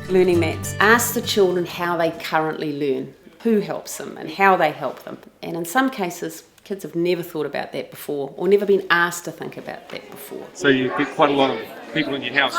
Learning maps ask the children how they currently learn, who helps them and how they help them. And in some cases, kids have never thought about that before or never been asked to think about that before. So you get quite a lot of people in your house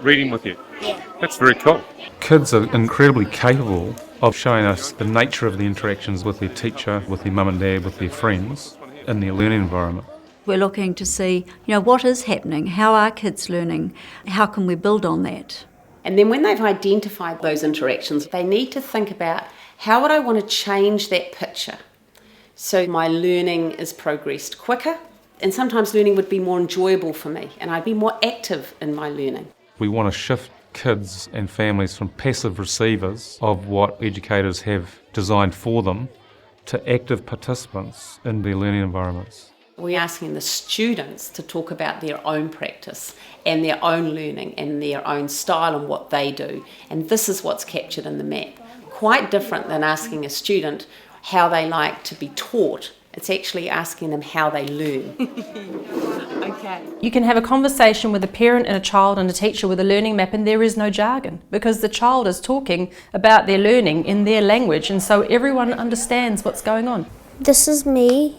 reading with you? Yeah. That's very cool. Kids are incredibly capable of showing us the nature of the interactions with their teacher, with their mum and dad, with their friends in their learning environment. We're looking to see, what is happening? How are kids learning? How can we build on that? And then when they've identified those interactions, they need to think about how would I want to change that picture so my learning is progressed quicker, and sometimes learning would be more enjoyable for me and I'd be more active in my learning. We want to shift kids and families from passive receivers of what educators have designed for them to active participants in their learning environments. We're asking the students to talk about their own practice and their own learning and their own style and what they do. And this is what's captured in the map. Quite different than asking a student how they like to be taught. It's actually asking them how they learn. Okay. You can have a conversation with a parent and a child and a teacher with a learning map, and there is no jargon because the child is talking about their learning in their language, and so everyone understands what's going on. This is me.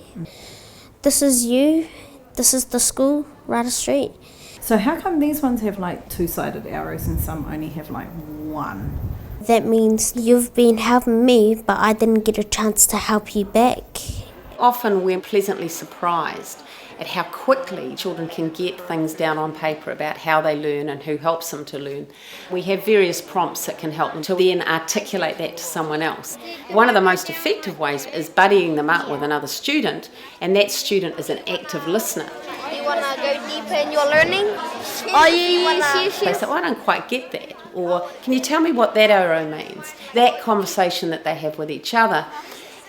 This is you. This is the school, Rata Street. So how come these ones have like two-sided arrows and some only have like one? That means you've been helping me, but I didn't get a chance to help you back. Often we're pleasantly surprised at how quickly children can get things down on paper about how they learn and who helps them to learn. We have various prompts that can help them to then articulate that to someone else. One of the most effective ways is buddying them up with another student, and that student is an active listener. Do you want to go deeper in your learning? Yes. They say, I don't quite get that. Or, can you tell me what that arrow means? That conversation that they have with each other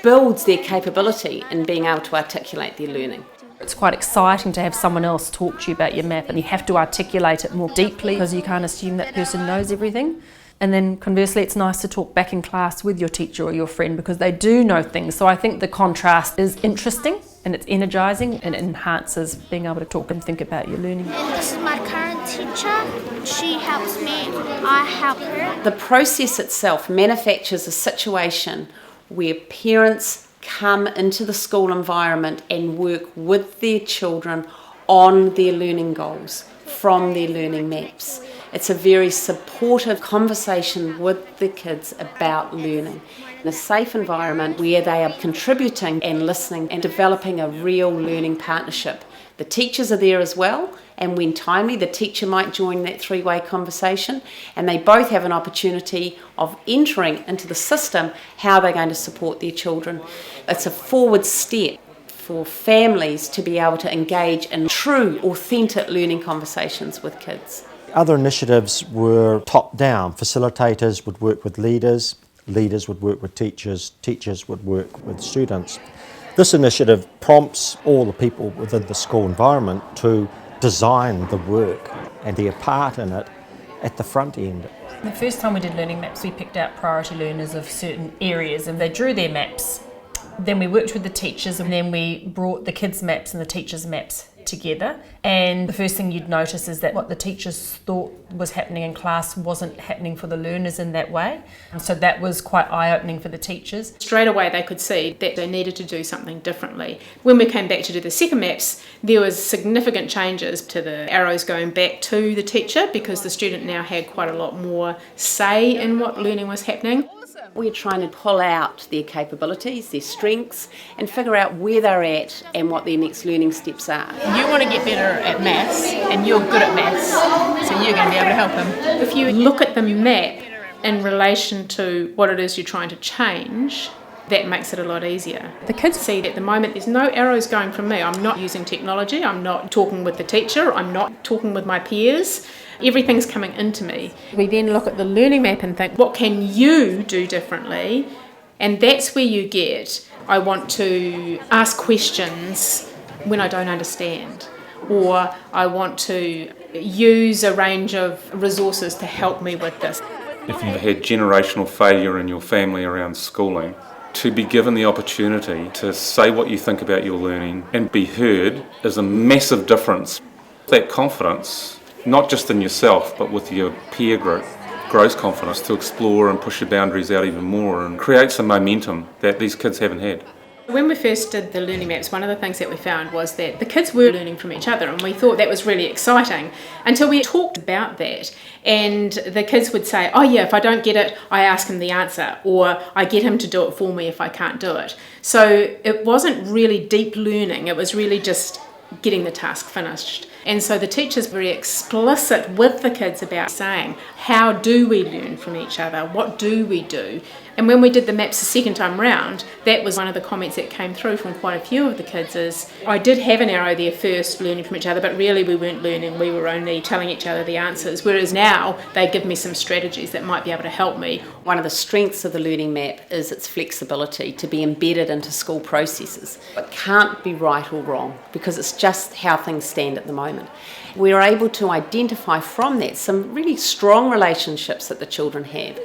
builds their capability in being able to articulate their learning. It's quite exciting to have someone else talk to you about your map, and you have to articulate it more deeply because you can't assume that person knows everything. And then conversely, it's nice to talk back in class with your teacher or your friend because they do know things. So I think the contrast is interesting and it's energising and it enhances being able to talk and think about your learning. And this is my current teacher. She helps me, I help her. The process itself manufactures a situation where parents come into the school environment and work with their children on their learning goals from their learning maps. It's a very supportive conversation with the kids about learning. In a safe environment where they are contributing and listening and developing a real learning partnership. The teachers are there as well, and when timely, the teacher might join that three-way conversation, and they both have an opportunity of entering into the system how they're going to support their children. It's a forward step for families to be able to engage in true, authentic learning conversations with kids. Other initiatives were top-down. Facilitators would work with leaders, leaders would work with teachers, teachers would work with students. This initiative prompts all the people within the school environment to design the work and their part in it at the front end. The first time we did learning maps, we picked out priority learners of certain areas and they drew their maps. Then we worked with the teachers and then we brought the kids' maps and the teachers' maps together, and the first thing you'd notice is that what the teachers thought was happening in class wasn't happening for the learners in that way. And so that was quite eye-opening for the teachers. Straight away they could see that they needed to do something differently. When we came back to do the second maps, there was significant changes to the arrows going back to the teacher because the student now had quite a lot more say in what learning was happening. We're trying to pull out their capabilities, their strengths, and figure out where they're at and what their next learning steps are. You want to get better at maths, and you're good at maths, so you're going to be able to help them. If you look at the map in relation to what it is you're trying to change, that makes it a lot easier. The kids see that at the moment there's no arrows going from me. I'm not using technology, I'm not talking with the teacher, I'm not talking with my peers. Everything's coming into me. We then look at the learning map and think, what can you do differently? And that's where you get, I want to ask questions when I don't understand, or I want to use a range of resources to help me with this. If you've had generational failure in your family around schooling, to be given the opportunity to say what you think about your learning and be heard is a massive difference. That confidence, not just in yourself but with your peer group, grows confidence to explore and push your boundaries out even more and create some momentum that these kids haven't had. When we first did the learning maps, one of the things that we found was that the kids were learning from each other, and we thought that was really exciting until we talked about that. And the kids would say, oh yeah, if I don't get it, I ask him the answer, or I get him to do it for me if I can't do it. So it wasn't really deep learning, it was really just getting the task finished. And so the teachers were very explicit with the kids about saying, how do we learn from each other? What do we do? And when we did the maps the second time round, that was one of the comments that came through from quite a few of the kids is, I did have an arrow there first, learning from each other, but really we weren't learning, we were only telling each other the answers. Whereas now, they give me some strategies that might be able to help me. One of the strengths of the learning map is its flexibility to be embedded into school processes. It can't be right or wrong because it's just how things stand at the moment. We're able to identify from that some really strong relationships that the children have,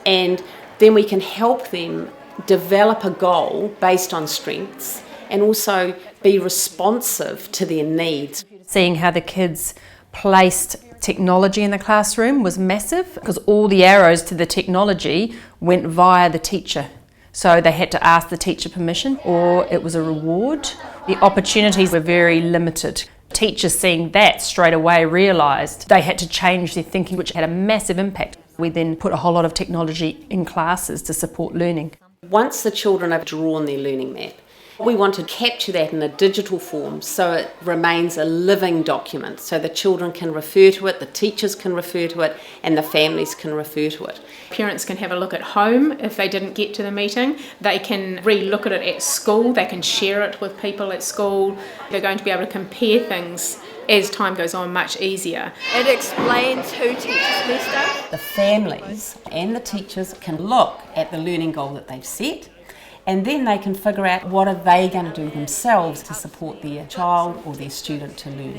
and then we can help them develop a goal based on strengths and also be responsive to their needs. Seeing how the kids placed technology in the classroom was massive because all the arrows to the technology went via the teacher. So they had to ask the teacher permission or it was a reward. The opportunities were very limited. Teachers seeing that straight away realised they had to change their thinking, which had a massive impact. We then put a whole lot of technology in classes to support learning. Once the children have drawn their learning map, we want to capture that in a digital form so it remains a living document, so the children can refer to it, the teachers can refer to it, and the families can refer to it. Parents can have a look at home if they didn't get to the meeting. They can re-look at it at school, they can share it with people at school. They're going to be able to compare things as time goes on much easier. It explains who teaches me stuff. The families and the teachers can look at the learning goal that they've set, and then they can figure out what are they going to do themselves to support their child or their student to learn.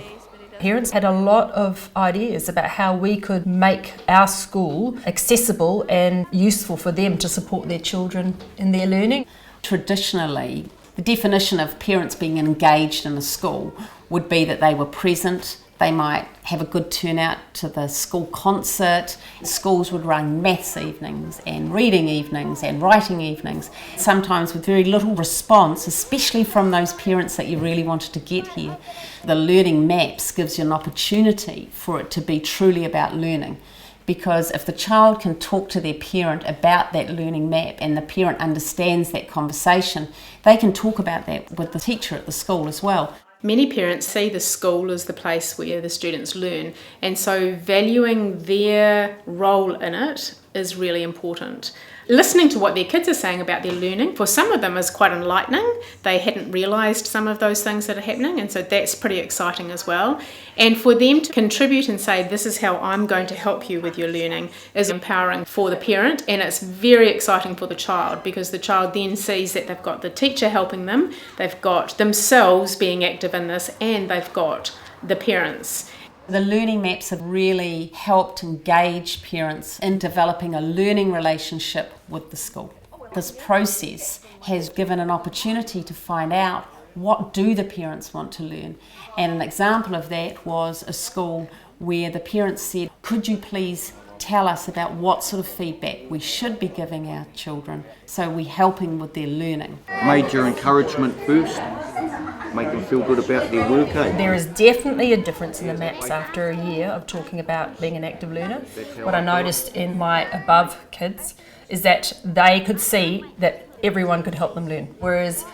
Parents had a lot of ideas about how we could make our school accessible and useful for them to support their children in their learning. Traditionally, the definition of parents being engaged in a school would be that they were present, they might have a good turnout to the school concert. Schools would run maths evenings and reading evenings and writing evenings, sometimes with very little response, especially from those parents that you really wanted to get here. The learning maps gives you an opportunity for it to be truly about learning. Because if the child can talk to their parent about that learning map and the parent understands that conversation, they can talk about that with the teacher at the school as well. Many parents see the school as the place where the students learn, and so valuing their role in it is really important. Listening to what their kids are saying about their learning, for some of them is quite enlightening. They hadn't realised some of those things that are happening, and so that's pretty exciting as well. And for them to contribute and say, this is how I'm going to help you with your learning, is empowering for the parent, and it's very exciting for the child because the child then sees that they've got the teacher helping them, they've got themselves being active in this, and they've got the parents. The learning maps have really helped engage parents in developing a learning relationship with the school. This process has given an opportunity to find out what do the parents want to learn. And an example of that was a school where the parents said, could you please tell us about what sort of feedback we should be giving our children so we're helping with their learning. Major encouragement first. Make them feel good about their work. There is definitely a difference in the maps after a year of talking about being an active learner. What I noticed in my above kids is that they could see that everyone could help them learn, whereas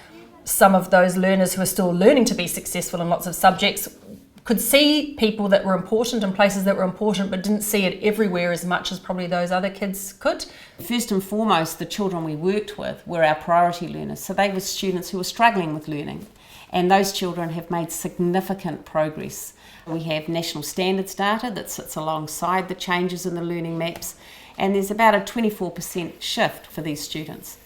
some of those learners who are still learning to be successful in lots of subjects could see people that were important and places that were important but didn't see it everywhere as much as probably those other kids could. First and foremost, the children we worked with were our priority learners, so they were students who were struggling with learning. And those children have made significant progress. We have national standards data that sits alongside the changes in the learning maps, and there's about a 24% shift for these students.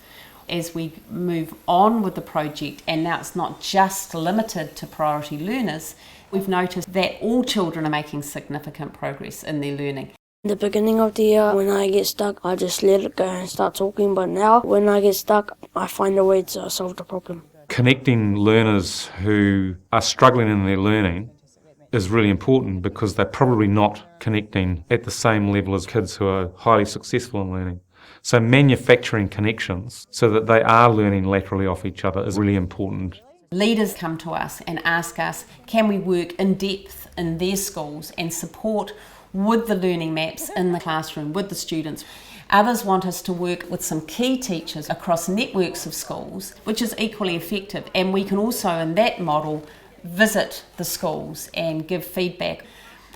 As we move on with the project, and now it's not just limited to priority learners, we've noticed that all children are making significant progress in their learning. In the beginning of the year, when I get stuck, I just let it go and start talking, but now when I get stuck, I find a way to solve the problem. Connecting learners who are struggling in their learning is really important because they're probably not connecting at the same level as kids who are highly successful in learning. So manufacturing connections so that they are learning laterally off each other is really important. Leaders come to us and ask us, can we work in depth in their schools and support with the learning maps in the classroom with the students. Others want us to work with some key teachers across networks of schools, which is equally effective. And we can also, in that model, visit the schools and give feedback.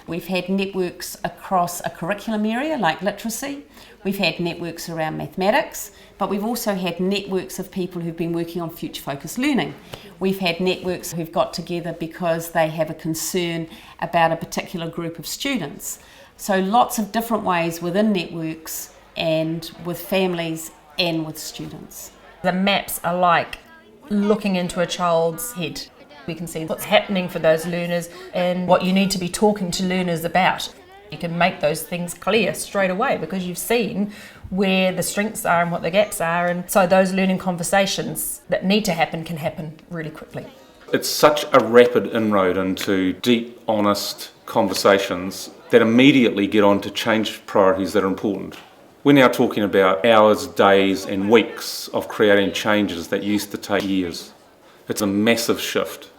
We've had networks across a curriculum area like literacy. We've had networks around mathematics, but we've also had networks of people who've been working on future-focused learning. We've had networks who've got together because they have a concern about a particular group of students. So lots of different ways within networks and with families and with students. The maps are like looking into a child's head. We can see what's happening for those learners and what you need to be talking to learners about. You can make those things clear straight away because you've seen where the strengths are and what the gaps are, and so those learning conversations that need to happen can happen really quickly. It's such a rapid inroad into deep, honest conversations that immediately get on to change priorities that are important. We're now talking about hours, days and weeks of creating changes that used to take years. It's a massive shift.